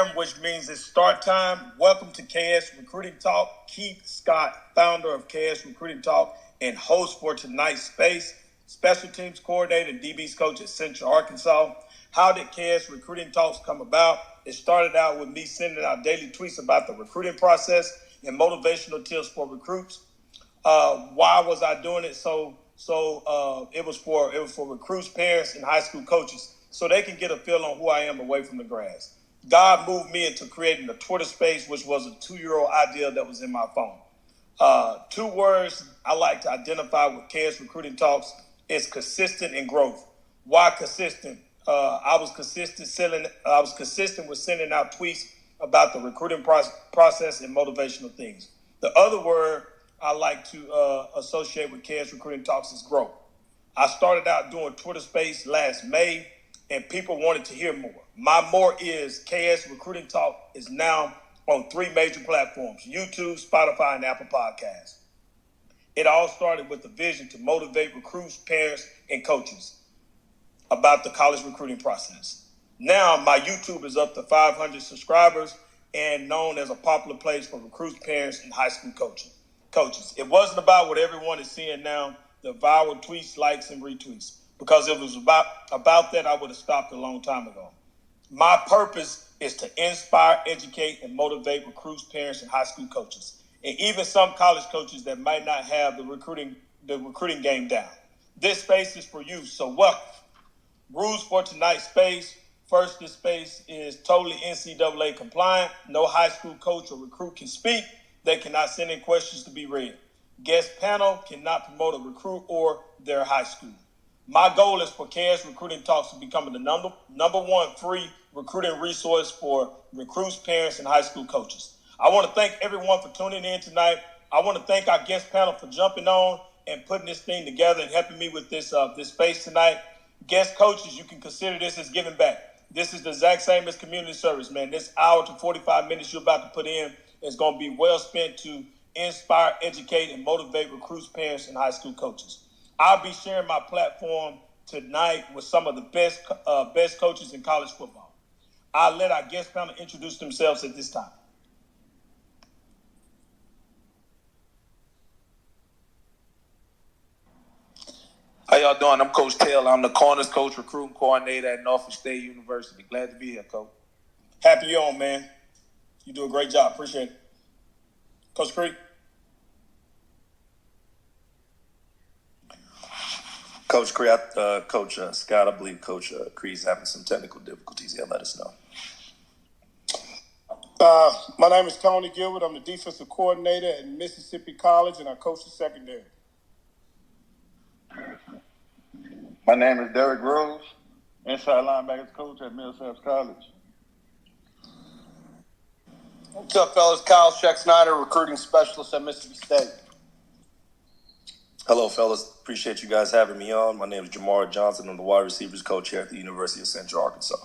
a.m., which means it's start time. Welcome to KS Recruiting Talk. Keith Scott, founder of KS Recruiting Talk and host for tonight's space, special teams coordinator and DB's coach at Central Arkansas. How did KS Recruiting Talks come about? It started out with me sending out daily tweets about the recruiting process and motivational tips for recruits. Why was I doing it? So it was for recruits, parents, and high school coaches, so they can get a feel on who I am away from the grads. God moved me into creating a Twitter space, which was a 2-year-old idea that was in my phone. 2 words I like to identify with KS Recruiting Talks is consistent and growth. Why consistent? I was consistent with sending out tweets about the recruiting process and motivational things. The other word I like to associate with KS Recruiting Talks is growth. I started out doing Twitter Space last May, and people wanted to hear more. My more is KS Recruiting Talk is now on 3 major platforms: YouTube, Spotify, and Apple Podcasts. It all started with the vision to motivate recruits, parents, and coaches about the college recruiting process. Now my YouTube is up to 500 subscribers and known as a popular place for recruits, parents, and high school coaches. It wasn't about what everyone is seeing now, the viral tweets, likes, and retweets. Because if it was about that, I would have stopped a long time ago. My purpose is to inspire, educate, and motivate recruits, parents, and high school coaches, and even some college coaches that might not have the recruiting game down. This space is for you, so welcome. Rules for tonight's space. First, this space is totally NCAA compliant. No high school coach or recruit can speak. They cannot send in questions to be read. Guest panel cannot promote a recruit or their high school. My goal is for KS Recruiting Talks to become the number 1 free recruiting resource for recruits, parents, and high school coaches. I want to thank everyone for tuning in tonight. I want to thank our guest panel for jumping on and putting this thing together and helping me with this space tonight. Guest coaches, you can consider this as giving back. This is the exact same as community service, man. This hour to 45 minutes you're about to put in is going to be well spent to inspire, educate, and motivate recruits, parents, and high school coaches. I'll be sharing my platform tonight with some of the best coaches in college football. I'll let our guest panel introduce themselves at this time. How y'all doing? I'm Coach Taylor. I'm the corners coach, recruiting coordinator at Norfolk State University. Glad to be here, Coach. Happy you're on, man. You do a great job. Appreciate it. Coach Creek. Coach Creek, Coach Scott, I believe Coach Creek's having some technical difficulties. He'll let us know. My name is Tony Gilbert. I'm the defensive coordinator at Mississippi College, and I coach the secondary. My name is Derek Rose, inside linebackers coach at Middlesex College. What's up, fellas? Kyle Scheck-Snyder, recruiting specialist at Mississippi State. Hello, fellas. Appreciate you guys having me on. My name is Jamar Johnson. I'm the wide receivers coach here at the University of Central Arkansas.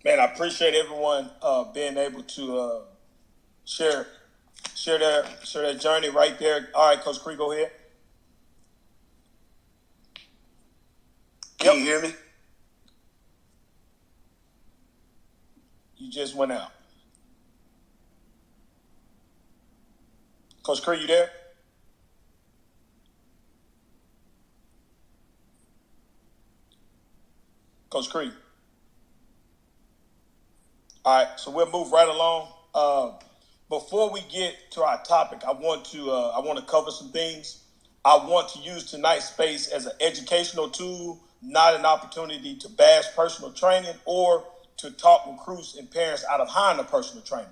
Man, I appreciate everyone being able to share their journey right there. All right, Coach Creek, go ahead. Can you hear me? You just went out. Coach Creek, you there? Coach Creek. All right, so we'll move right along. Before we get to our topic, I want to cover some things. I want to use tonight's space as an educational tool, not an opportunity to bash personal training or to talk recruits and parents out of hiring a personal trainer.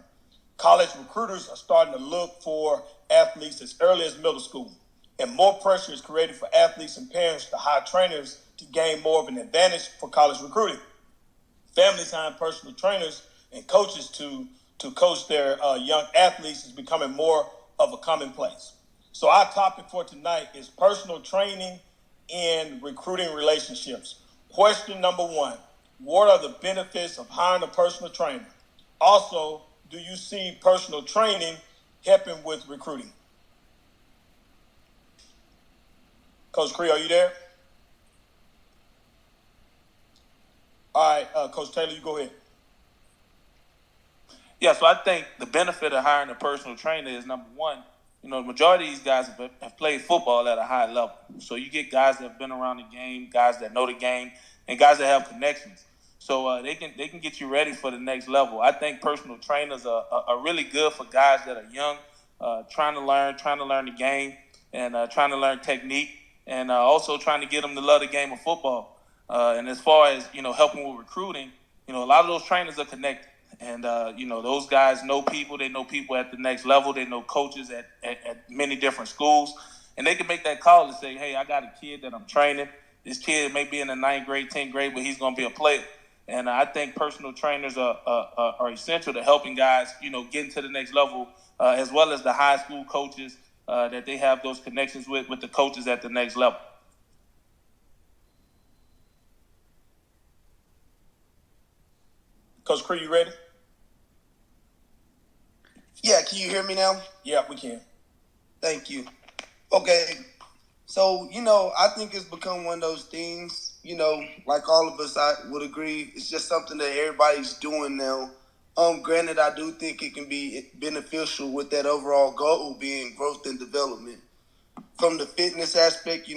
College recruiters are starting to look for athletes as early as middle school, and more pressure is created for athletes and parents to hire trainers to gain more of an advantage for college recruiting. Families hiring personal trainers and coaches to coach their young athletes is becoming more of a commonplace. So our topic for tonight is personal training in recruiting relationships. Question number 1, what are the benefits of hiring a personal trainer? Also, do you see personal training helping with recruiting? Coach Cree, are you there? All right, Coach Taylor, you go ahead. Yeah, so I think the benefit of hiring a personal trainer is, number one, the majority of these guys have played football at a high level. So you get guys that have been around the game, guys that know the game, and guys that have connections. So they can get you ready for the next level. I think personal trainers are really good for guys that are young, trying to learn the game, and trying to learn technique, and also trying to get them to love the game of football. And as far as helping with recruiting, a lot of those trainers are connected. And, those guys know people. They know people at the next level. They know coaches at many different schools. And they can make that call and say, hey, I got a kid that I'm training. This kid may be in the 9th grade, 10th grade, but he's going to be a player. And I think personal trainers are essential to helping guys, get to the next level, as well as the high school coaches that they have those connections with the coaches at the next level. Coach Cree, you ready? Yeah, can you hear me now? Yeah, we can. Thank you. Okay, so, I think it's become one of those things, like all of us, I would agree, it's just something that everybody's doing now. Granted, I do think it can be beneficial with that overall goal being growth and development. From the fitness aspect,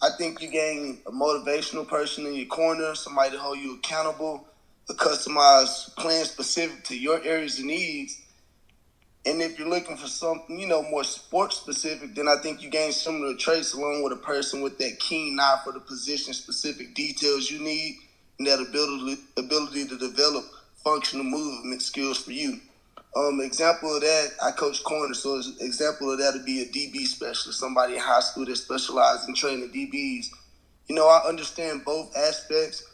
I think you gain a motivational person in your corner, somebody to hold you accountable, a customized plan specific to your areas of needs. And if you're looking for something, more sports specific, then I think you gain similar traits along with a person with that keen eye for the position specific details you need and that ability to develop functional movement skills for you. Example of that, I coach corner, so an example of that would be a DB specialist, somebody in high school that specializes in training DBs. I understand both aspects,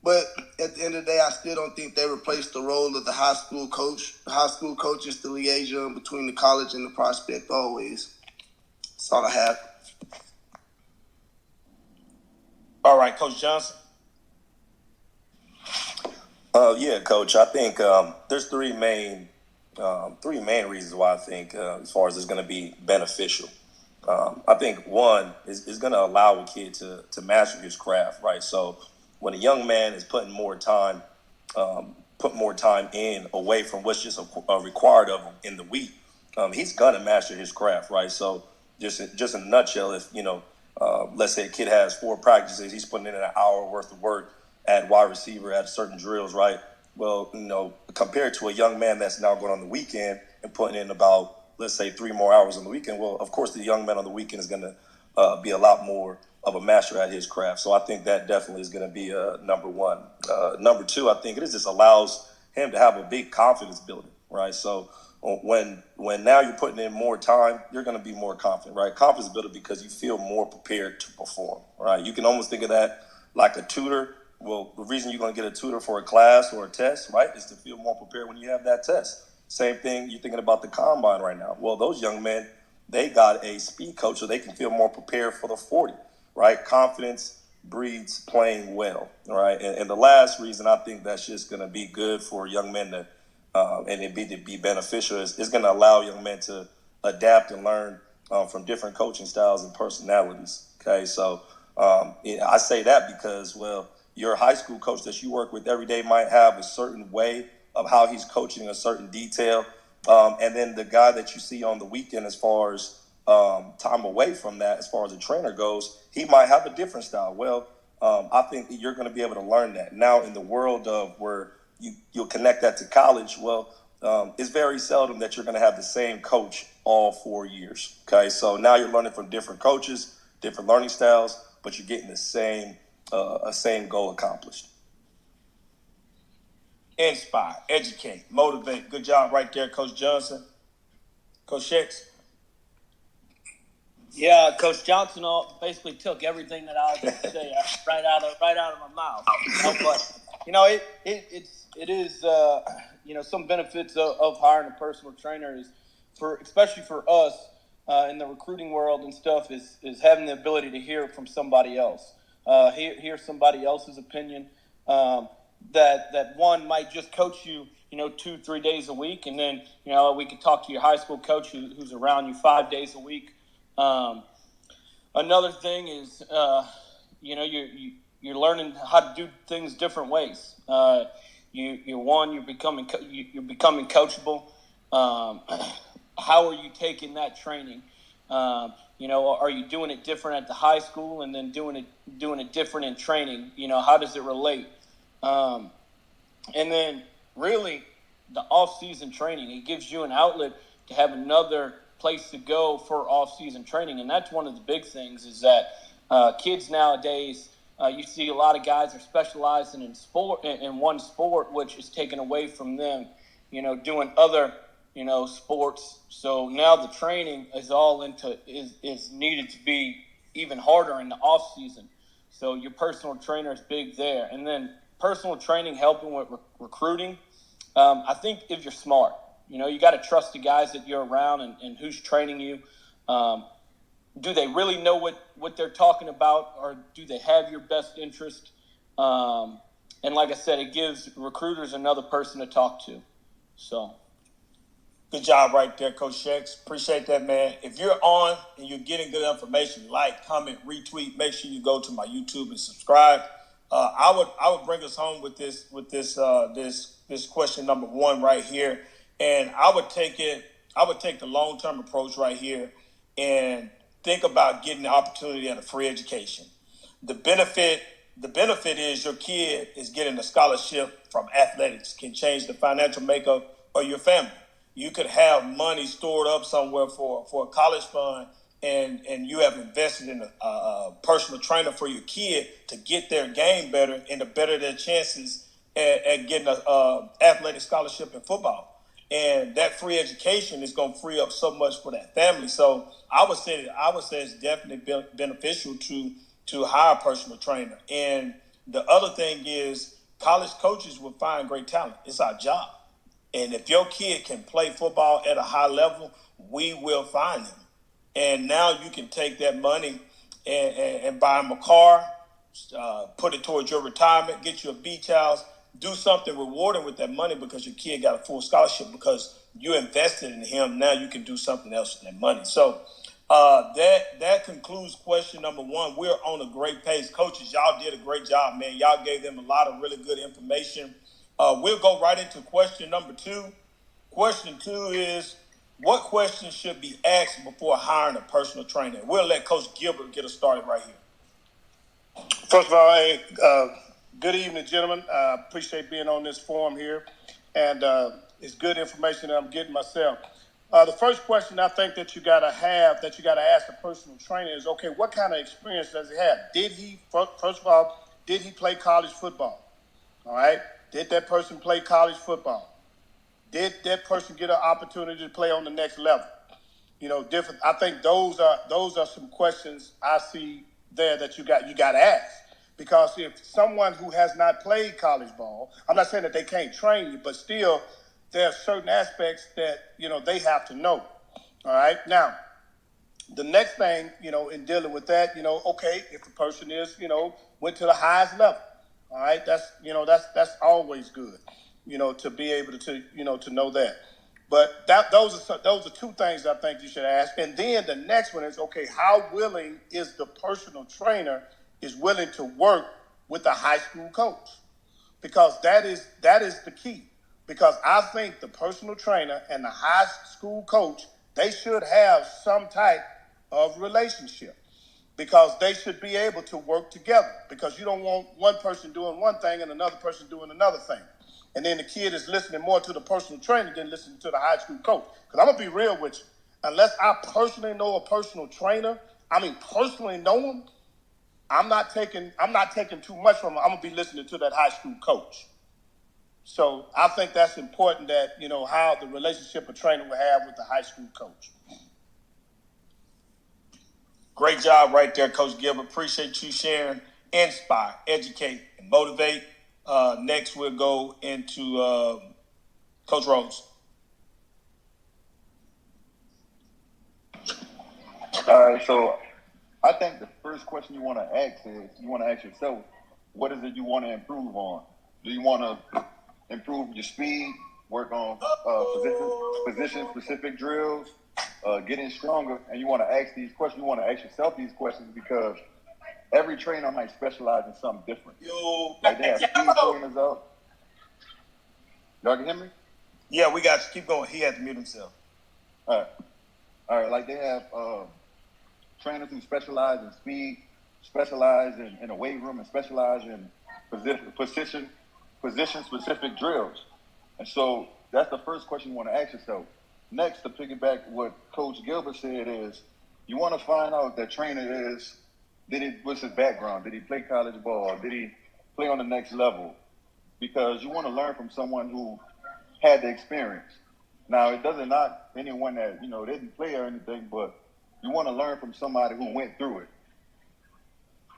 but at the end of the day, I still don't think they replace the role of the high school coach. The high school coach is the liaison between the college and the prospect always. That's all I have. All right, Coach Johnson. Yeah, Coach. I think there's three main reasons why I think as far as it's going to be beneficial. I think one is going to allow a kid to master his craft, right? So when a young man is putting more time in away from what's just required of him in the week, he's gonna master his craft, right? So just in a nutshell, if let's say a kid has 4 practices, he's putting in an hour worth of work at wide receiver at certain drills, right? Well, compared to a young man that's now going on the weekend and putting in about, let's say, 3 more hours on the weekend, well, of course, the young man on the weekend is going to be a lot more of a master at his craft. So I think that definitely is going to be number one. Number two, I think it just allows him to have a big confidence building, right? So when now you're putting in more time, you're going to be more confident, right? Confidence builder because you feel more prepared to perform, right? You can almost think of that like a tutor. Well, the reason you're going to get a tutor for a class or a test, right, is to feel more prepared when you have that test. Same thing, you're thinking about the combine right now. Well, those young men, they got a speed coach so they can feel more prepared for the 40, right? Confidence breeds playing well, right? And the last reason I think that's just going to be good for young men to and it be beneficial is going to allow young men to adapt and learn from different coaching styles and personalities. Okay, so I say that because, well, your high school coach that you work with every day might have a certain way of how he's coaching a certain detail, and then the guy that you see on the weekend, as far as time away from that, as far as the trainer goes, he might have a different style. Well, I think that you're going to be able to learn that. Now, in the world of where you'll connect that to college, well, it's very seldom that you're going to have the same coach all 4 years. Okay, so now you're learning from different coaches, different learning styles, but you're getting the same goal accomplished. Inspire, educate, motivate. Good job right there, Coach Johnson. Coach Shakes. Yeah, Coach Johnson basically took everything that I was going to say right out of my mouth. But it is some benefits of hiring a personal trainer is especially for us in the recruiting world and stuff is having the ability to hear from somebody else, hear somebody else's opinion. That one might just coach you, 2-3 days a week, and then we could talk to your high school coach who's around you 5 days a week. Another thing is, you're learning how to do things different ways. You're becoming coachable. How are you taking that training? Are you doing it different at the high school and then doing it different in training? How does it relate? And then really the off-season training, it gives you an outlet to have another place to go for off-season training. And that's one of the big things is that kids nowadays, you see a lot of guys are specializing in one sport, which is taken away from them, doing other, sports. So now the training is needed to be even harder in the off season. So your personal trainer is big there. And then personal training helping with recruiting. I think if you're smart, you got to trust the guys that you're around and who's training you. Do they really know what they're talking about, or do they have your best interest? And like I said, it gives recruiters another person to talk to. So. Good job right there, Coach Shex. Appreciate that, man. If you're on and you're getting good information, like, comment, retweet, make sure you go to my YouTube and subscribe. I would bring us home with this question number 1 right here. And I would take the long-term approach right here and think about getting the opportunity at a free education. The benefit is your kid is getting a scholarship from athletics, can change the financial makeup of your family. You could have money stored up somewhere for a college fund, and you have invested in a personal trainer for your kid to get their game better and to better their chances at getting an athletic scholarship in football. And that free education is going to free up so much for that family. So I would say it's definitely beneficial to hire a personal trainer. And the other thing is college coaches will find great talent. It's our job. And if your kid can play football at a high level, we will find them. And now you can take that money and buy them a car, put it towards your retirement, get you a beach house, do something rewarding with that money because your kid got a full scholarship because you invested in him. Now you can do something else with that money. So that concludes question number 1. We're on a great pace. Coaches, y'all did a great job, man. Y'all gave them a lot of really good information. We'll go right into question number 2. Question 2 is, what questions should be asked before hiring a personal trainer? We'll let Coach Gilbert get us started right here. First of all, good evening, gentlemen. I appreciate being on this forum here. And it's good information that I'm getting myself. The first question I think that you got to ask a personal trainer is, okay, what kind of experience does he have? First of all, did he play college football? All right. Did that person play college football? Did that person get an opportunity to play on the next level? Different. I think those are some questions I see there that you got to ask. Because if someone who has not played college ball, I'm not saying that they can't train you, but still there are certain aspects that, they have to know. All right. Now, the next thing, in dealing with that, okay, if the person is, went to the highest level. All right, that's always good, to be able to know that. But those are 2 things I think you should ask. And then the next one is, okay, how willing is the personal trainer is willing to work with a high school coach? Because that is the key. Because I think the personal trainer and the high school coach, they should have some type of relationship. Because they should be able to work together. Because you don't want one person doing one thing and another person doing another thing. And then the kid is listening more to the personal trainer than listening to the high school coach. Because I'm going to be real with you. Unless I personally know a personal trainer, personally know him, I'm not taking too much from him. I'm going to be listening to that high school coach. So I think that's important that, how the relationship a trainer will have with the high school coach. Great job right there, Coach Gilbert. Appreciate you sharing, inspire, educate, and motivate. Next, we'll go into Coach Rose. All right, so I think the first question you want to ask is, you want to ask yourself, what is it you want to improve on? Do you want to improve your speed, work on position-specific drills, getting stronger? And you want to ask these questions. You want to ask yourself these questions because every trainer might specialize in something different. Yo, Like they have speed trainers out. Y'all can hear me? Yeah, we got you. Keep going. He had to mute himself. All right. Like they have trainers who specialize in speed, specialize in a weight room, and specialize in position-specific drills. And so that's the first question you want to ask yourself. Next, to piggyback what Coach Gilbert said is, you want to find out that trainer is, what's his background? Did he play college ball? Did he play on the next level? Because you want to learn from someone who had the experience. Now, it doesn't knock anyone that, didn't play or anything, but you want to learn from somebody who went through it.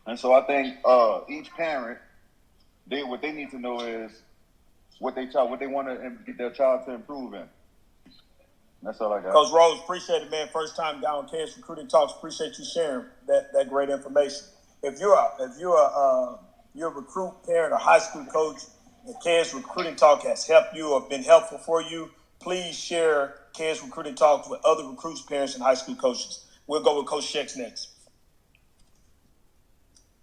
And so I think each parent, what they need to know is what they want to get their child to improve in. That's all I got. Coach Rose, appreciate it, man. First time down on KS Recruiting Talks. Appreciate you sharing that great information. If you're a recruit, parent, or high school coach, and KS Recruiting Talk has helped you or been helpful for you, please share KS Recruiting Talks with other recruits, parents, and high school coaches. We'll go with Coach Shex next.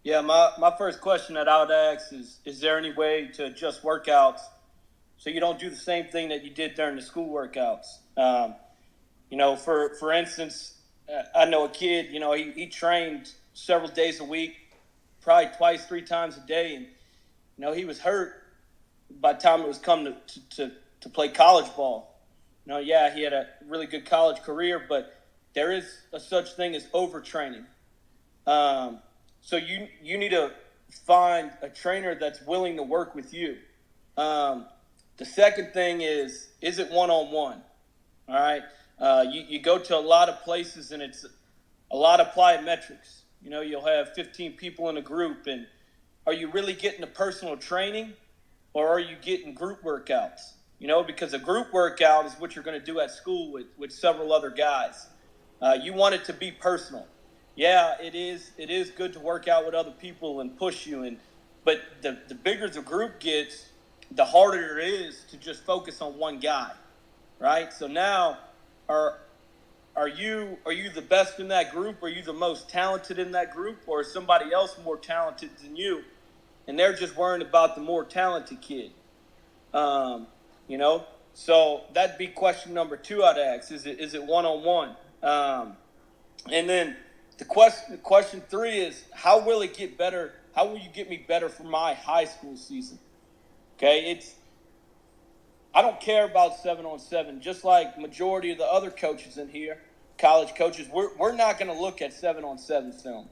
Yeah, my first question that I would ask is there any way to adjust workouts so you don't do the same thing that you did during the school workouts? For instance, I know a kid, he trained several days a week, probably twice, 3 times a day. And, he was hurt by the time it was come to play college ball. He had a really good college career, but there is a such thing as overtraining. So you need to find a trainer that's willing to work with you. The second thing is it one-on-one? All right. You go to a lot of places and it's a lot of plyometrics. You'll have 15 people in a group, and are you really getting the personal training, or are you getting group workouts? Because a group workout is what you're going to do at school with several other guys. You want it to be personal. Yeah, it is good to work out with other people and push you, but the bigger the group gets, the harder it is to just focus on one guy, right? So now, are you the best in that group? Are you the most talented in that group, or is somebody else more talented than you, and they're just worrying about the more talented kid? So that'd be question number 2 I'd ask. Is it one-on-one? And then the question 3 is, how will it get better? How will you get me better for my high school season? Okay, I don't care about 7-on-7. Just like majority of the other coaches in here, college coaches, we're not going to look at 7-on-7 film.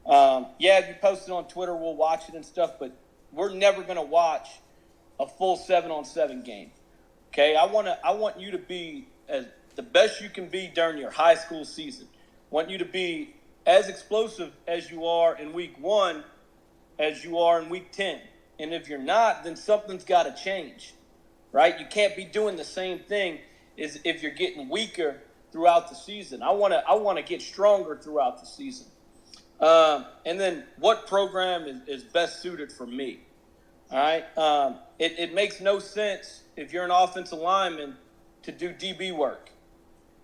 If you post it on Twitter, we'll watch it and stuff, but we're never going to watch a full 7-on-7 game. Okay, I want you to be the best you can be during your high school season. I want you to be as explosive as you are in week 1 as you are in week 10. And if you're not, then something's got to change, right? You can't be doing the same thing as if you're getting weaker throughout the season. I want to get stronger throughout the season. And then what program is best suited for me? All right. It makes no sense if you're an offensive lineman to do DB work.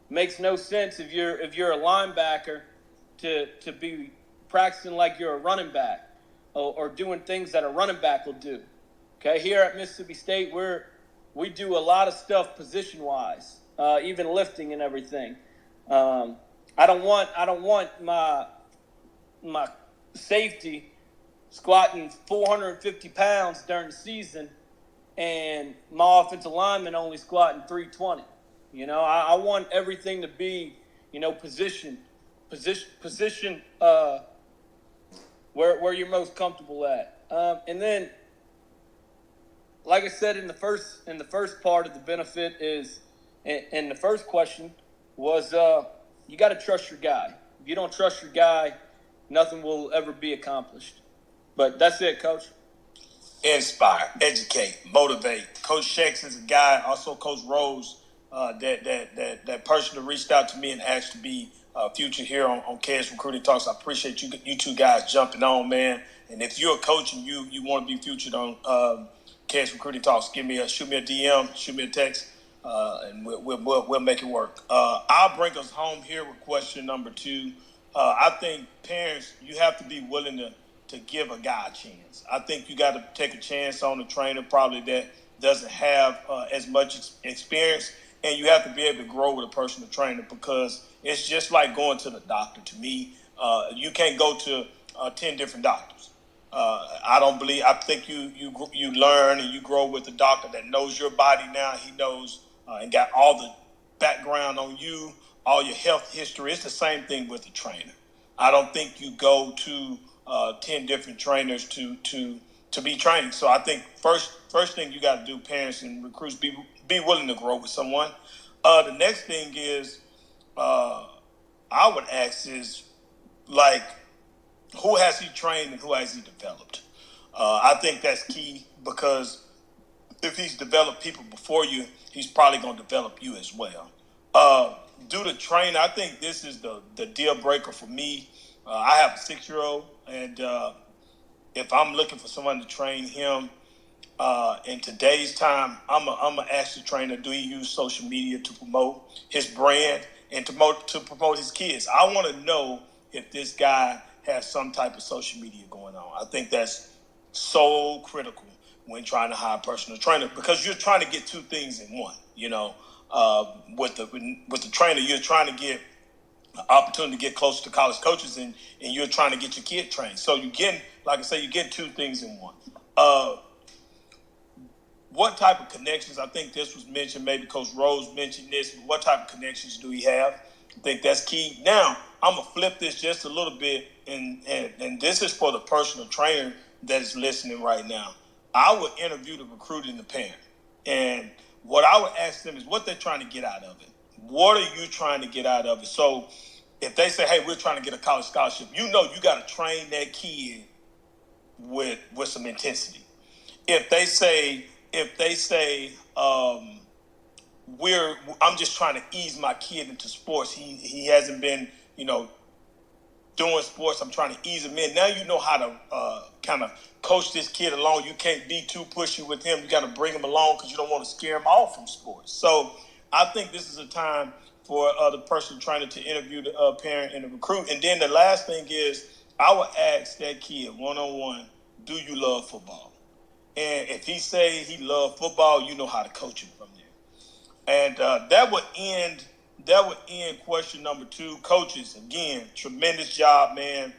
It makes no sense if you're a linebacker to be practicing like you're a running back or doing things that a running back will do. Okay, here at Mississippi State, we do a lot of stuff position-wise, even lifting and everything. I don't want my safety squatting 450 pounds during the season and my offensive lineman only squatting 320. I want everything to be, position where you're most comfortable at. And then, like I said, in the first part of the benefit is, and the first question was, you got to trust your guy. If you don't trust your guy, nothing will ever be accomplished. But that's it, Coach. Inspire, educate, motivate. Coach Shex is a guy, also Coach Rose, that person that reached out to me and asked to be future here on KS Recruiting Talks. I appreciate you 2 guys jumping on, man. And if you're a coach and you want to be featured on KS Recruiting Talks, shoot me a DM, shoot me a text, and we'll make it work. I'll bring us home here with question number 2. I think parents, you have to be willing to give a guy a chance. I think you got to take a chance on a trainer probably that doesn't have as much experience, and you have to be able to grow with a personal trainer because it's just like going to the doctor. To me, you can't go to 10 different doctors. I don't believe. I think you learn and you grow with a doctor that knows your body now. He knows and got all the background on you, all your health history. It's the same thing with a trainer. I don't think you go to 10 different trainers to be trained. So I think first thing you got to do, parents and recruits, be willing to grow with someone. The next thing is I would ask is like, who has he trained and who has he developed? I think that's key because if he's developed people before you, he's probably going to develop you as well. Due to training, I think this is the deal breaker for me. I have a 6-year-old, and if I'm looking for someone to train him in today's time, I'm gonna ask the trainer, do he use social media to promote his brand and to promote his kids? I want to know if this guy has some type of social media going on. I think that's so critical when trying to hire a personal trainer because you're trying to get two things in one. With the trainer, you're trying to get an opportunity to get closer to college coaches, and you're trying to get your kid trained. So you get, like I say, you get two things in one. What type of connections? I think this was mentioned. Maybe Coach Rose mentioned this. But what type of connections do he have? I think that's key. Now I'm gonna flip this just a little bit, and this is for the personal trainer that is listening right now. I would interview the recruit and the parent, and what I would ask them is what they're trying to get out of it. What are you trying to get out of it? So if they say, hey, we're trying to get a college scholarship, you got to train that kid with some intensity. If they say, I'm just trying to ease my kid into sports. He hasn't been, doing sports. I'm trying to ease him in. Now you know how to kind of coach this kid along. You can't be too pushy with him. You got to bring him along because you don't want to scare him off from sports. So I think this is a time for the personal trainer to interview the parent and the recruit. And then the last thing is I would ask that kid one-on-one, do you love football? And if he say he loves football, you know how to coach him from there. And that would end question number 2. Coaches, again, tremendous job, man,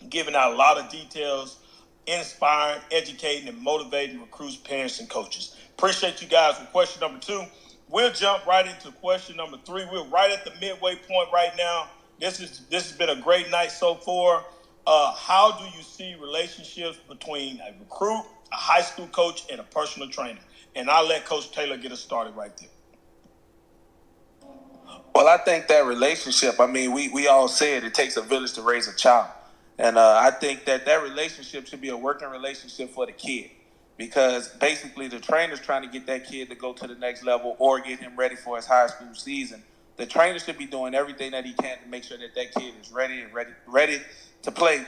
giving out a lot of details, inspiring, educating, and motivating recruits, parents, and coaches. Appreciate you guys for question number 2. We'll jump right into question number 3. We're right at the midway point right now. This has been a great night so far. How do you see relationships between a recruit, a high school coach, and a personal trainer? And I'll let Coach Taylor get us started right there. Well, I think that relationship, we all say it takes a village to raise a child. And I think that relationship should be a working relationship for the kid. Because basically the trainer's trying to get that kid to go to the next level or get him ready for his high school season. The trainer should be doing everything that he can to make sure that kid is ready to play,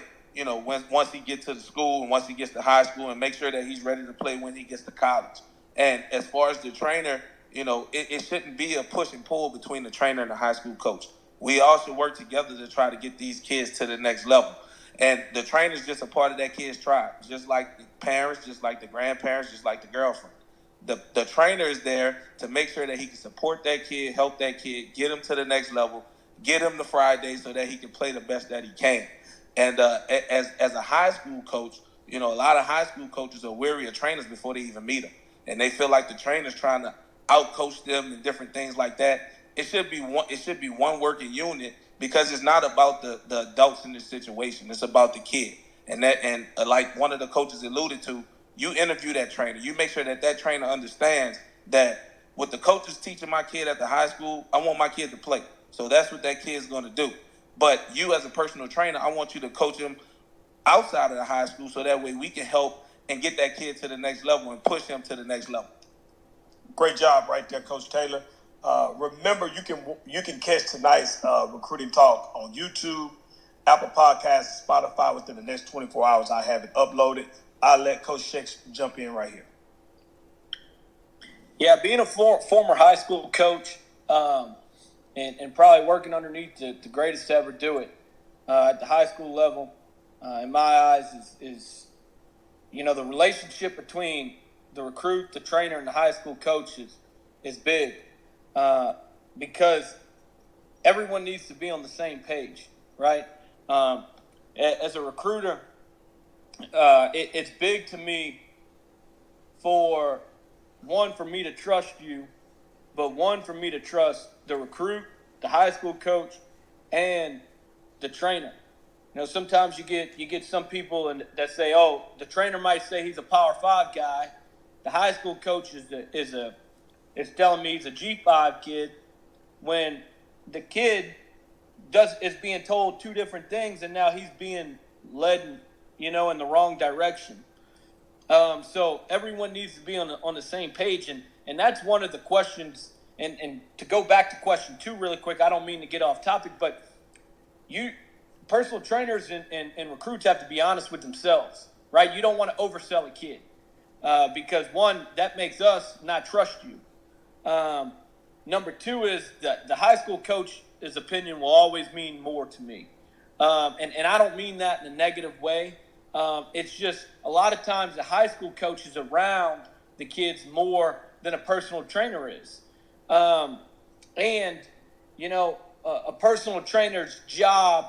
once he gets to the school and once he gets to high school, and make sure that he's ready to play when he gets to college. And as far as the trainer, it shouldn't be a push and pull between the trainer and the high school coach. We all should work together to try to get these kids to the next level. And the trainer's just a part of that kid's tribe, just like the parents, just like the grandparents, just like the girlfriend. The trainer is there to make sure that he can support that kid, help that kid, get him to the next level, get him to Friday so that he can play the best that he can. And as a high school coach, a lot of high school coaches are weary of trainers before they even meet them. And they feel like the trainer's trying to out-coach them and different things like that. It should be one working unit, because it's not about the adults in this situation. It's about the kid. And like one of the coaches alluded to, you interview that trainer. You make sure that trainer understands that what the coach is teaching my kid at the high school, I want my kid to play. So that's what that kid's going to do. But you as a personal trainer, I want you to coach him outside of the high school so that way we can help and get that kid to the next level and push him to the next level. Great job right there, Coach Taylor. Remember, you can catch tonight's Recruiting Talk on YouTube, Apple Podcasts, Spotify within the next 24 hours. I have it uploaded. I'll let Coach Shakes jump in right here. Yeah, being a former high school coach and probably working underneath the greatest to ever do it, at the high school level, in my eyes, is the relationship between the recruit, the trainer, and the high school coach is big, because everyone needs to be on the same page, right? As a recruiter, it's big to me for me to trust you, but for me to trust the recruit, the high school coach, and the trainer. Sometimes you get some people that say, oh, the trainer might say he's a Power 5 guy. The high school coach is telling me he's a G5 kid, when the kid is being told two different things, and now he's being led, in the wrong direction. So everyone needs to be on the same page, and that's one of the questions. And to go back to question 2 really quick, I don't mean to get off topic, but personal trainers and recruits have to be honest with themselves, right? You don't want to oversell a kid, because one, that makes us not trust you. Number 2 is that the high school coach's opinion will always mean more to me. And I don't mean that in a negative way. It's just a lot of times the high school coach is around the kids more than a personal trainer is. And a personal trainer's job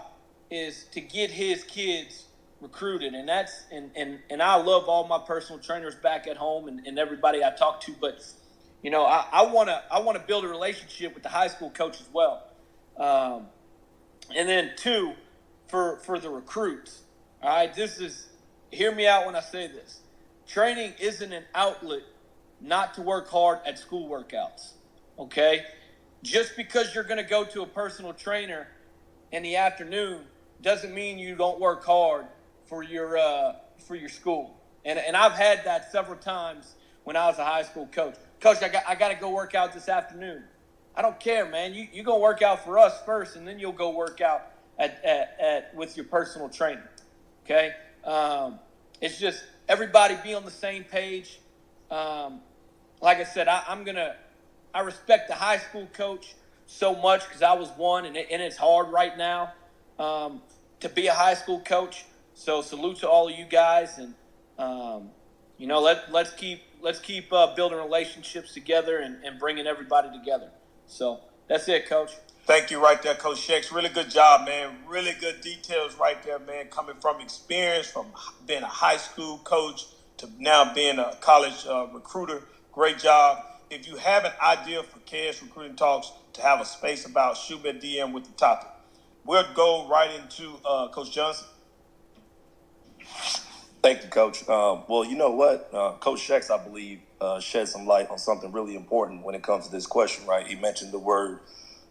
is to get his kids recruited, and that's and I love all my personal trainers back at home and everybody I talk to, but I want to build a relationship with the high school coach as well. And then 2, for the recruits. All right, hear me out when I say this. Training isn't an outlet not to work hard at school workouts. Okay? Just because you're going to go to a personal trainer in the afternoon doesn't mean you don't work hard for your school. And I've had that several times when I was a high school coach. Coach, I got to go work out this afternoon. I don't care, man. You go work out for us first, and then you'll go work out with your personal trainer. Okay? It's just everybody be on the same page. Like I said, I respect the high school coach so much because I was one, and it's hard right now to be a high school coach. So salute to all of you guys, and let's keep building relationships together and bringing everybody together. So that's it, Coach. Thank you right there, Coach Shex. Really good job, man. Really good details right there, man. Coming from experience, from being a high school coach to now being a college recruiter. Great job. If you have an idea for KS Recruiting Talks to have a space about, shoot me a DM with the topic. We'll go right into Coach Johnson. Thank you, Coach. Well, you know what? Coach Shex, I believe, shed some light on something really important when it comes to this question, right? He mentioned the word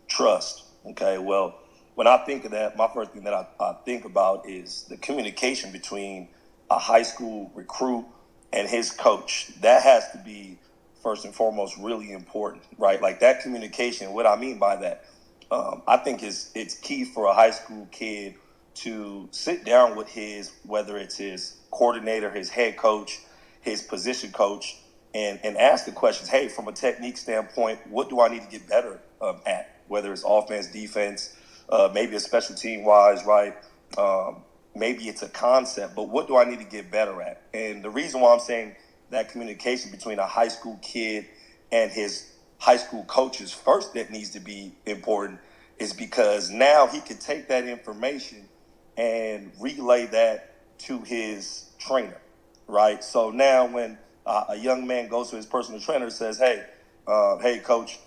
trust. Okay, well, when I think of that, my first thing that I think about is the communication between a high school recruit and his coach. That has to be, first and foremost, really important, right? Like that communication, what I mean by that, I think it's key for a high school kid to sit down with whether it's his coordinator, his head coach, his position coach, and ask the questions, hey, from a technique standpoint, what do I need to get better at? Whether it's offense, defense, maybe a special team wise, right? Maybe it's a concept, but what do I need to get better at? And the reason why I'm saying that communication between a high school kid and his high school coaches first that needs to be important is because now he can take that information and relay that to his trainer, right? So now when a young man goes to his personal trainer and says, hey, coach,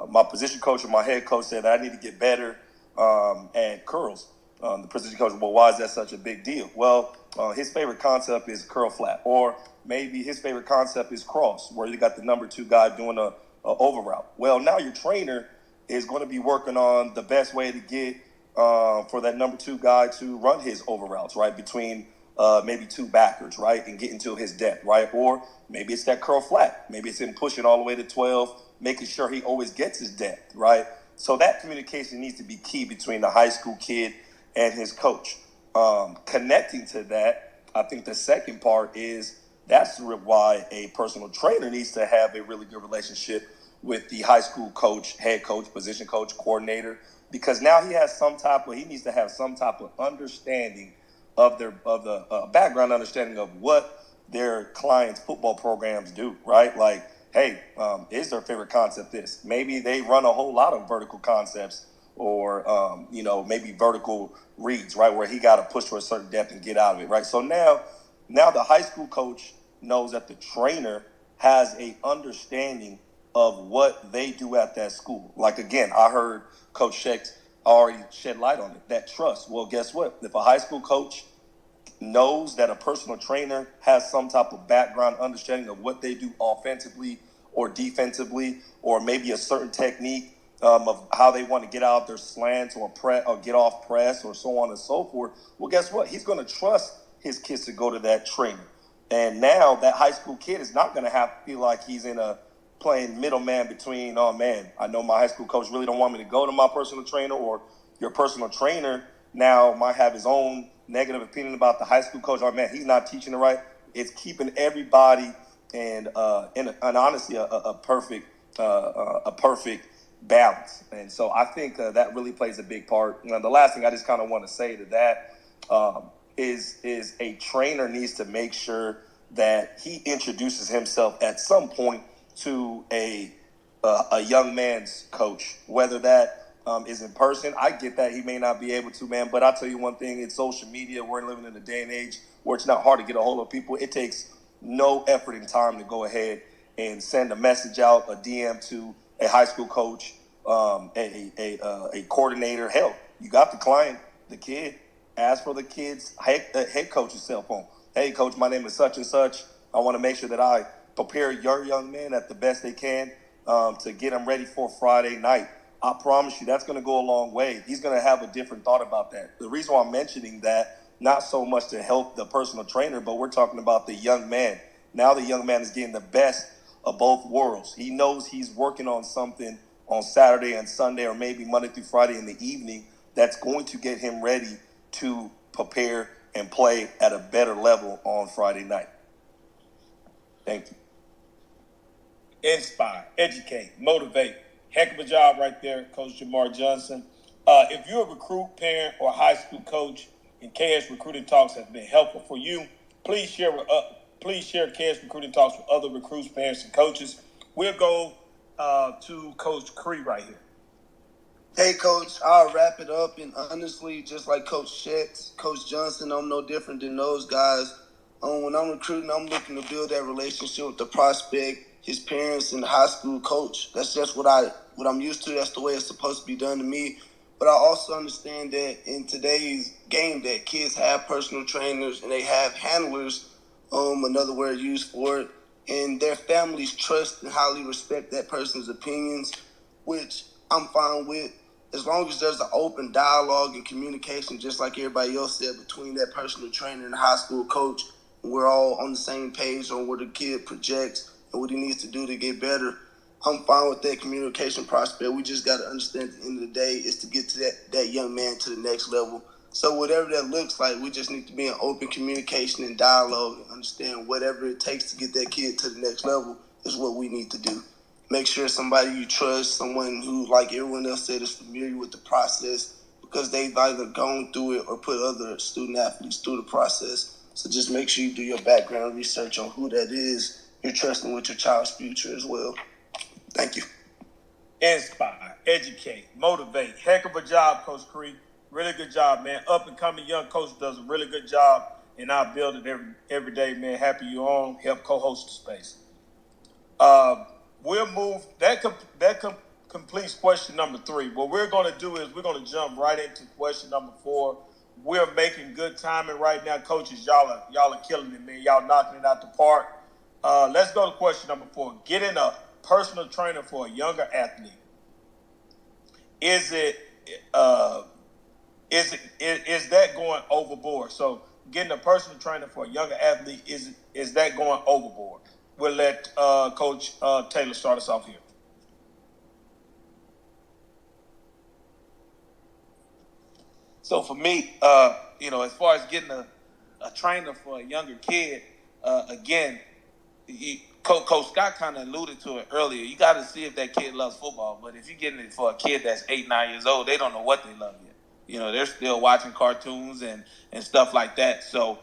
my position coach or my head coach said that I need to get better at curls. The position coach, well, why is that such a big deal? Well, his favorite concept is curl flat, or maybe his favorite concept is cross, where you got the number 2 guy doing a over route. Well, now your trainer is going to be working on the best way to get for that number 2 guy to run his over routes, right, between maybe 2 backers, right, and get into his depth, right? Or maybe it's that curl flat. Maybe it's him pushing all the way to 12, making sure he always gets his depth, right? So that communication needs to be key between the high school kid and his coach. Connecting to that, I think the second part is that's why a personal trainer needs to have a really good relationship with the high school coach, head coach, position coach, coordinator, because now he needs to have some type of understanding of the background understanding of what their clients' football programs do, right? Like, hey, is their favorite concept this? Maybe they run a whole lot of vertical concepts or, maybe vertical reads, right? Where he got to push to a certain depth and get out of it, right? So now the high school coach knows that the trainer has a understanding of what they do at that school. Like, again, I heard Coach Sheck already shed light on it, that trust. Well, guess what? If a high school coach knows that a personal trainer has some type of background understanding of what they do offensively or defensively, or maybe a certain technique of how they want to get out their slants or get off press or so on and so forth, well, guess what? He's going to trust his kids to go to that trainer. And now that high school kid is not going to have to feel like he's playing middleman between, oh man, I know my high school coach really don't want me to go to my personal trainer, or your personal trainer now might have his own negative opinion about the high school coach. Oh man, he's not teaching it right. It's keeping everybody and honestly a perfect balance. And so I think that really plays a big part. The last thing I just kind of want to say to that is a trainer needs to make sure that he introduces himself at some point to a young man's coach, whether that is in person. I get that he may not be able to, man, but I'll tell you one thing, in social media, we're living in a day and age where it's not hard to get a hold of people. It takes no effort and time to go ahead and send a message out, a DM to a high school coach, a coordinator. Hell, you got the client, the kid, ask for the kid's head coach's cell phone. Hey, coach, my name is such and such. I want to make sure that I prepare your young man at the best they can to get him ready for Friday night. I promise you that's going to go a long way. He's going to have a different thought about that. The reason why I'm mentioning that, not so much to help the personal trainer, but we're talking about the young man. Now the young man is getting the best of both worlds. He knows he's working on something on Saturday and Sunday, or maybe Monday through Friday in the evening, that's going to get him ready to prepare and play at a better level on Friday night. Thank you. Inspire, educate, motivate. Heck of a job right there, Coach Jamar Johnson. If you're a recruit, parent, or high school coach, and KS Recruiting Talks has been helpful for you, please share KS Recruiting Talks with other recruits, parents, and coaches. We'll go to Coach Cree right here. Hey, Coach, I'll wrap it up. And honestly, just like Coach Sheck, Coach Johnson, I'm no different than those guys. When I'm recruiting, I'm looking to build that relationship with the prospect, his parents, and the high school coach. That's just what I'm used to. That's the way it's supposed to be done to me. But I also understand that in today's game that kids have personal trainers and they have handlers, another word used for it, and their families trust and highly respect that person's opinions, which I'm fine with, as long as there's an open dialogue and communication, just like everybody else said, between that personal trainer and the high school coach. We're all on the same page on where the kid projects and what he needs to do to get better. I'm fine with that communication prospect. We just got to understand at the end of the day is to get to that young man to the next level. So whatever that looks like, we just need to be in open communication and dialogue and understand whatever it takes to get that kid to the next level is what we need to do. Make sure somebody you trust, someone who, like everyone else said, is familiar with the process because they've either gone through it or put other student athletes through the process. So just make sure you do your background research on who that is you're trusting with your child's future as well. Thank you. Inspire, educate, motivate. Heck of a job, Coach Cree. Really good job, man. Up and coming young coach does a really good job, and I build it every day, man. Happy you on. Help co-host the space. We'll move. That completes question number 3. What we're going to do is we're going to jump right into question number 4. We're making good timing right now, coaches. Y'all are killing it, man. Y'all knocking it out the park. Let's go to question number 4. Getting a personal trainer for a younger athlete. Is that going overboard? So getting a personal trainer for a younger athlete, is that going overboard? We'll let Coach Taylor start us off here. So for me, as far as getting a trainer for a younger kid, again, Coach Scott kind of alluded to it earlier. You got to see if that kid loves football. But if you're getting it for a kid that's 8, 9 years old, they don't know what they love yet. They're still watching cartoons and stuff like that. So,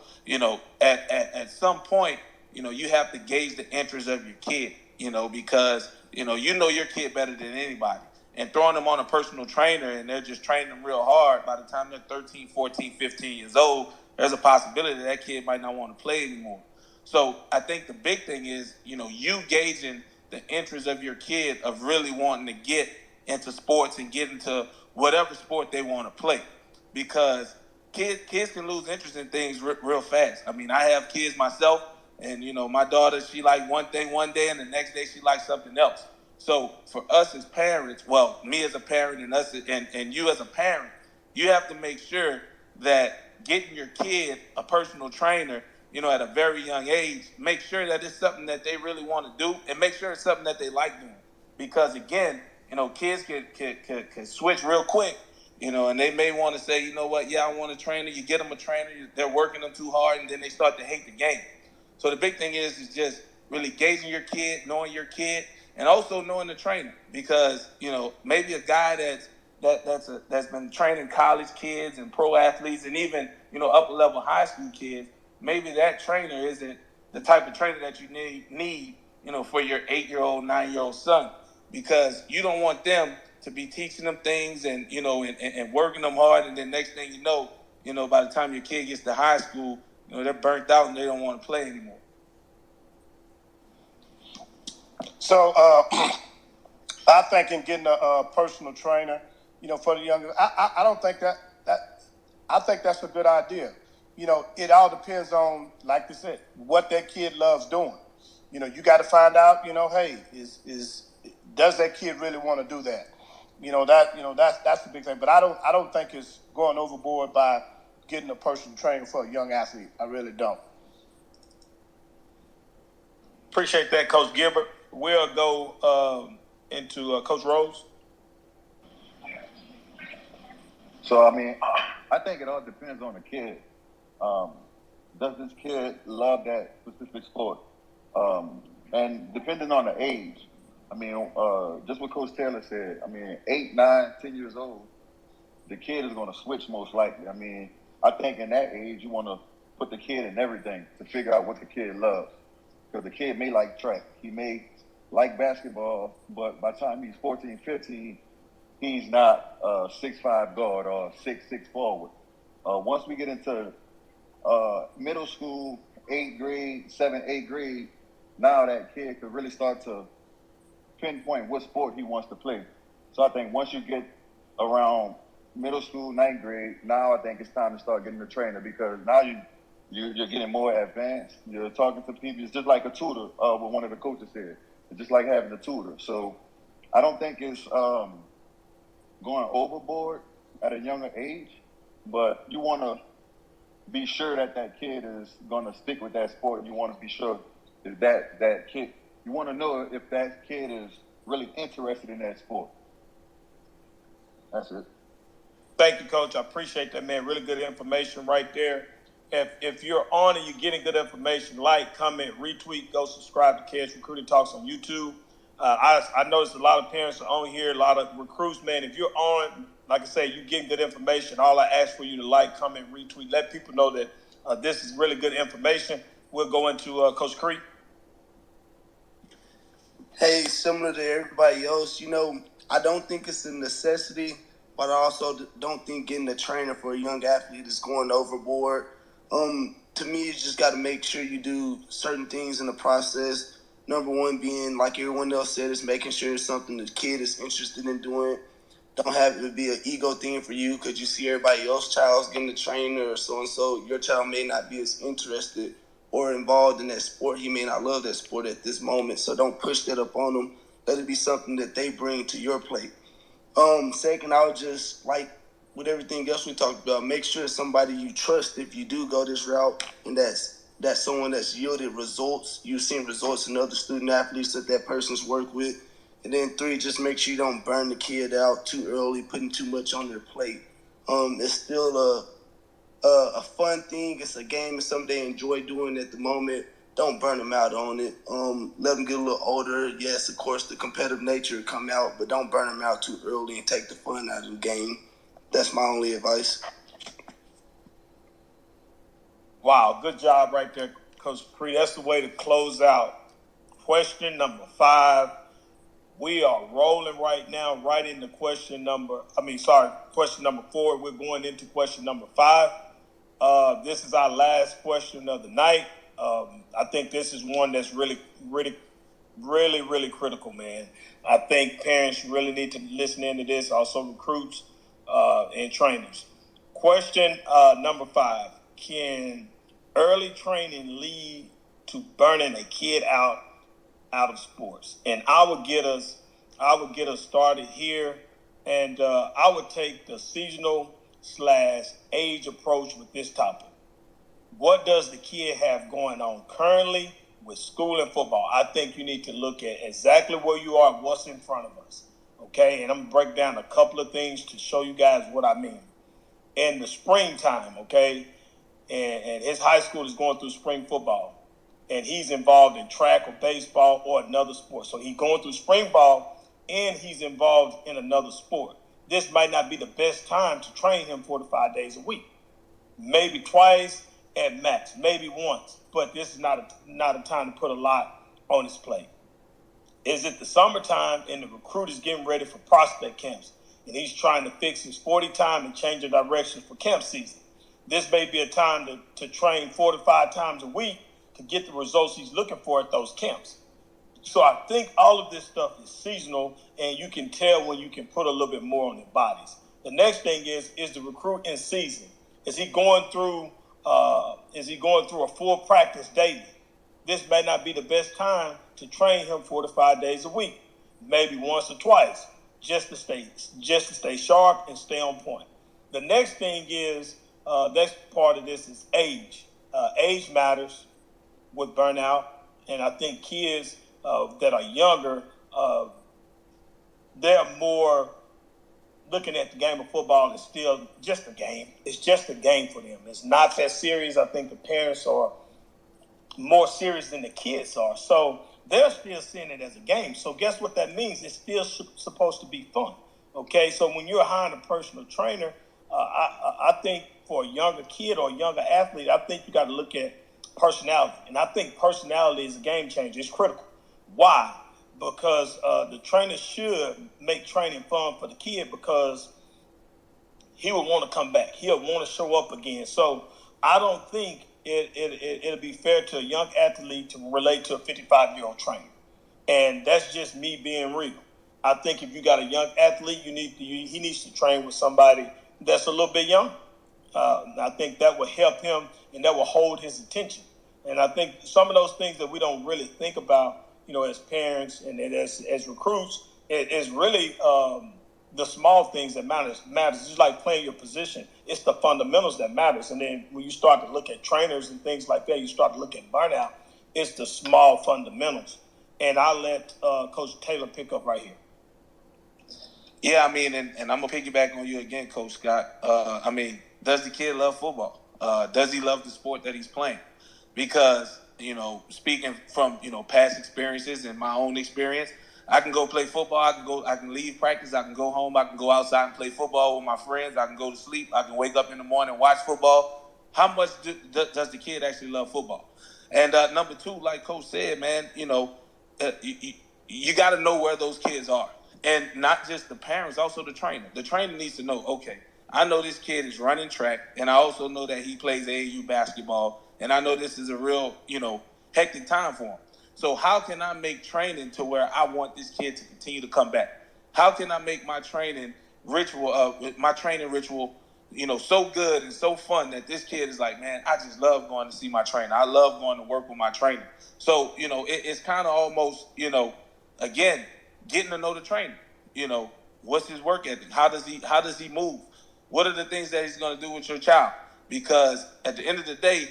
at some point, you have to gauge the interest of your kid, because, you know your kid better than anybody. And throwing them on a personal trainer and they're just training them real hard, by the time they're 13, 14, 15 years old, there's a possibility that kid might not want to play anymore. So I think the big thing is, you gauging the interest of your kid of really wanting to get into sports and get into whatever sport they want to play. Because kids can lose interest in things real fast. I mean, I have kids myself, and, my daughter, she liked one thing one day and the next day she liked something else. So for us as parents, well, me as a parent and us and you as a parent, you have to make sure that getting your kid a personal trainer, at a very young age, make sure that it's something that they really want to do, and make sure it's something that they like doing. Because again, kids can switch real quick, and they may want to say, you know what, yeah, I want a trainer. You get them a trainer, they're working them too hard, and then they start to hate the game. So the big thing is just really gauging your kid, knowing your kid, and also knowing the trainer. Because, maybe a guy that's been training college kids and pro athletes and even, upper level high school kids, maybe that trainer isn't the type of trainer that you need, for your 8-year-old, 9-year-old son, because you don't want them to be teaching them things and, and working them hard. And then next thing you know, by the time your kid gets to high school, they're burnt out and they don't want to play anymore. So I think in getting a personal trainer, for the younger, I don't think that I think that's a good idea. It all depends on, like I said, what that kid loves doing. You got to find out, hey, does that kid really want to do that? That's the big thing. But I don't think it's going overboard by getting a personal trainer for a young athlete. I really don't. Appreciate that, Coach Gilbert. We'll go into Coach Rose. So, I think it all depends on the kid. Does this kid love that specific sport? And depending on the age, just what Coach Taylor said, 8, 9, 10 years old, the kid is going to switch most likely. I think in that age, you want to put the kid in everything to figure out what the kid loves. Because the kid may like track. He may like basketball, but by the time he's 14, 15, he's not a 6'5" guard or 6'6" forward. Once we get into middle school, 8th grade, 7th, 8th grade, now that kid could really start to pinpoint what sport he wants to play. So I think once you get around middle school, 9th grade, now I think it's time to start getting a trainer, because now you're getting more advanced. You're talking to people. It's just like a tutor, what one of the coaches said. It's just like having a tutor. So I don't think it's going overboard at a younger age, but you want to be sure that kid is going to stick with that sport. You want to be sure that kid, you want to know if that kid is really interested in that sport. That's it. Thank you, Coach. I appreciate that, man. Really good information right there. If you're on and you're getting good information, like, comment, retweet, go subscribe to KS Recruiting Talks on YouTube. I noticed a lot of parents are on here, a lot of recruits, man. If you're on, like I say, you getting good information, all I ask for you to like, comment, retweet, let people know that this is really good information. We'll go into Coach Cree. Hey, similar to everybody else, I don't think it's a necessity, but I also don't think getting a trainer for a young athlete is going overboard. To me, you just got to make sure you do certain things in the process. Number one being, like everyone else said, is making sure it's something the kid is interested in doing. Don't have it be an ego thing for you because you see everybody else's child's getting a trainer or so-and-so. Your child may not be as interested or involved in that sport. He may not love that sport at this moment, so don't push that up on them. Let it be something that they bring to your plate. Second, I would just, like with everything else we talked about, make sure it's somebody you trust if you do go this route, and that's someone that's yielded results. You've seen results in other student athletes that person's worked with. And then 3, just make sure you don't burn the kid out too early, putting too much on their plate. It's still a fun thing. It's a game. It's something they enjoy doing at the moment. don't burn them out on it. Let them get a little older. Yes, of course, the competitive nature will come out, but don't burn them out too early and take the fun out of the game. That's my only advice. Wow, good job right there, Coach Cree. That's the way to close out. Question number 5. We are rolling right now, right into question number 4. We're going into question number 5. This is our last question of the night. I think this is one that's really critical, man. I think parents really need to listen into this, also recruits and trainers. Question number 5. Can early training lead to burning a kid out of sports? And I would get us started here, and I would take the seasonal / age approach with this topic. What does the kid have going on currently with school and football? I think you need to look at exactly where you are, what's in front of us. Okay, and I'm gonna break down a couple of things to show you guys what I mean. In the springtime, okay, and his high school is going through spring football, and he's involved in track or baseball or another sport. So he's going through spring ball and he's involved in another sport. This might not be the best time to train him 4 to 5 days a week. Maybe twice at max, maybe once. But this is not a time to put a lot on his plate. Is it the summertime and the recruit is getting ready for prospect camps, and he's trying to fix his 40 time and change the direction for camp season? This may be a time to train 4 to 5 times a week to get the results he's looking for at those camps. So I think all of this stuff is seasonal, and you can tell when you can put a little bit more on their bodies. The next thing is the recruit in season. Is he going through a full practice daily? This may not be the best time to train him 4 to 5 days a week. Maybe once or twice, just to stay sharp and stay on point. The next thing is next part of this is age. Age matters with burnout, and I think kids that are younger, they're more looking at the game of football is still just a game. It's just a game for them. It's not that serious. I think the parents are more serious than the kids are. So they're still seeing it as a game. So guess what that means? It's still supposed to be fun. Okay, so when you're hiring a personal trainer, I think for a younger kid or a younger athlete, I think you got to look at personality. And I think personality is a game changer. It's critical. Why? Because the trainer should make training fun for the kid, because he will want to come back. He'll want to show up again. So I don't think it'll be fair to a young athlete to relate to a 55-year-old trainer. And that's just me being real. I think if you got a young athlete, he needs to train with somebody that's a little bit young. I think that will help him and that will hold his attention. And I think some of those things that we don't really think about, as parents and as recruits, it is really the small things that matters. It's just like playing your position. It's the fundamentals that matters. And then when you start to look at trainers and things like that, you start to look at burnout. It's the small fundamentals. And I'll let Coach Taylor pick up right here. Yeah, and I'm going to piggyback on you again, Coach Scott. Does the kid love football? Does he love the sport that he's playing? Because, speaking from, past experiences and my own experience, I can go play football. I can leave practice. I can go home. I can go outside and play football with my friends. I can go to sleep. I can wake up in the morning and watch football. How much does the kid actually love football? And number 2, like Coach said, man, you got to know where those kids are. And not just the parents, also the trainer. The trainer needs to know, okay, I know this kid is running track, and I also know that he plays AAU basketball, and I know this is a real, hectic time for him. So how can I make training to where I want this kid to continue to come back? How can I make my training ritual, so good and so fun that this kid is like, man, I just love going to see my trainer. I love going to work with my trainer. So, it's kind of almost, again, getting to know the trainer. What's his work ethic? How does he move? What are the things that he's going to do with your child? Because at the end of the day,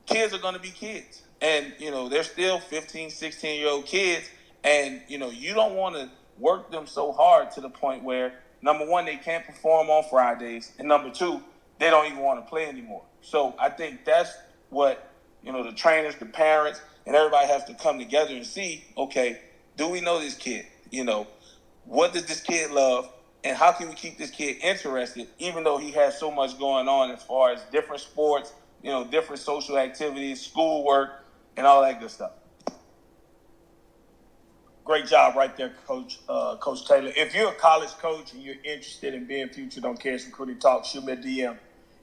kids are going to be kids. And, they're still 15, 16-year-old kids. And, you don't want to work them so hard to the point where, number 1, they can't perform on Fridays. And number 2, they don't even want to play anymore. So I think that's what the trainers, the parents, and everybody has to come together and see, okay, do we know this kid? What does this kid love? And how can we keep this kid interested, even though he has so much going on as far as different sports, different social activities, schoolwork, and all that good stuff. Great job right there, Coach Taylor. If you're a college coach and you're interested in being featured on KS Recruiting Talk, shoot me a DM.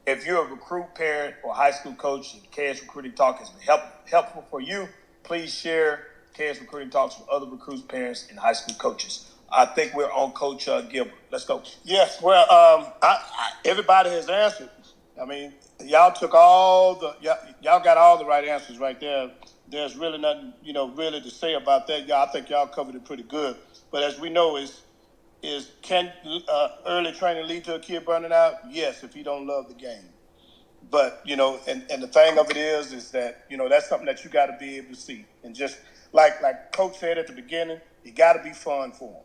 If you're a recruit, parent, or high school coach, and KS Recruiting Talk has been helpful for you, please share KS Recruiting Talks with other recruits, parents, and high school coaches. I think we're on Coach Gilbert. Let's go. Yes, well, everybody has answered. I mean, y'all took y'all got all the right answers right there. There's really nothing, really to say about that. I think y'all covered it pretty good. But as we know, can early training lead to a kid burning out? Yes, if he don't love the game. But, and the thing of it is that, that's something that you got to be able to see. And just like Coach said at the beginning, it got to be fun for him.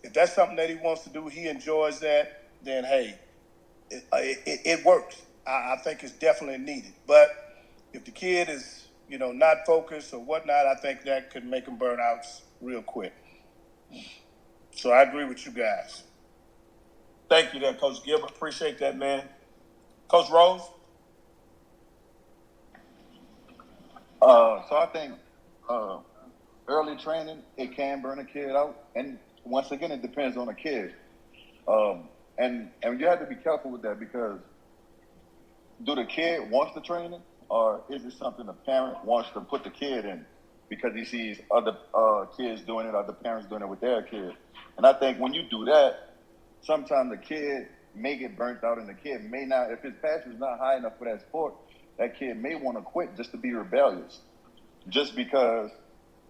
If that's something that he wants to do, he enjoys that, then, hey, it works. I think it's definitely needed. But if the kid is, not focused or whatnot, I think that could make him burn out real quick. So I agree with you guys. Thank you there, Coach Gilbert. Appreciate that, man. Coach Rose? So I think early training, it can burn a kid out. And once again, it depends on the kid. And you have to be careful with that, because do the kid wants the training, or is it something the parent wants to put the kid in because he sees other kids doing it, other parents doing it with their kid? And I think when you do that, sometimes the kid may get burnt out, and the kid may not, if his passion is not high enough for that sport, that kid may want to quit just to be rebellious, just because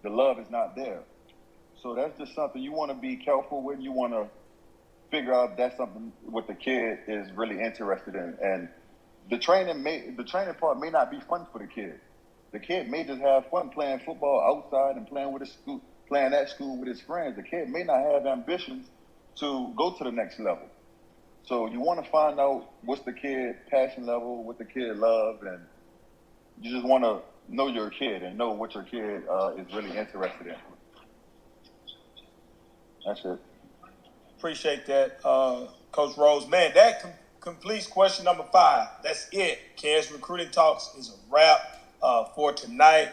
the love is not there. So that's just something you want to be careful with. You want to figure out if that's something what the kid is really interested in. And the training part may not be fun for the kid. The kid may just have fun playing football outside and playing at school with his friends. The kid may not have ambitions to go to the next level. So you want to find out what's the kid passion level, what the kid loves, and you just want to know your kid and know what your kid is really interested in. That's it. Appreciate that, Coach Rose. Man, that completes question number 5. That's it. KS Recruiting Talks is a wrap for tonight.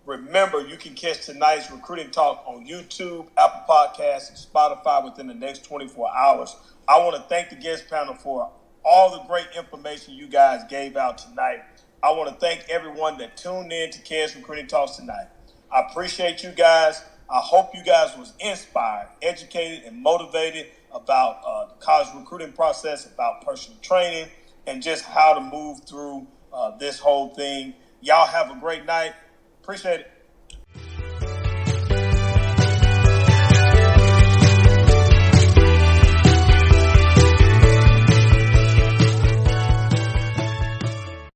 Remember, you can catch tonight's Recruiting Talk on YouTube, Apple Podcasts, and Spotify within the next 24 hours. I want to thank the guest panel for all the great information you guys gave out tonight. I want to thank everyone that tuned in to KS Recruiting Talks tonight. I appreciate you guys. I hope you guys was inspired, educated, and motivated about the college recruiting process, about personal training, and just how to move through this whole thing. Y'all have a great night. Appreciate it.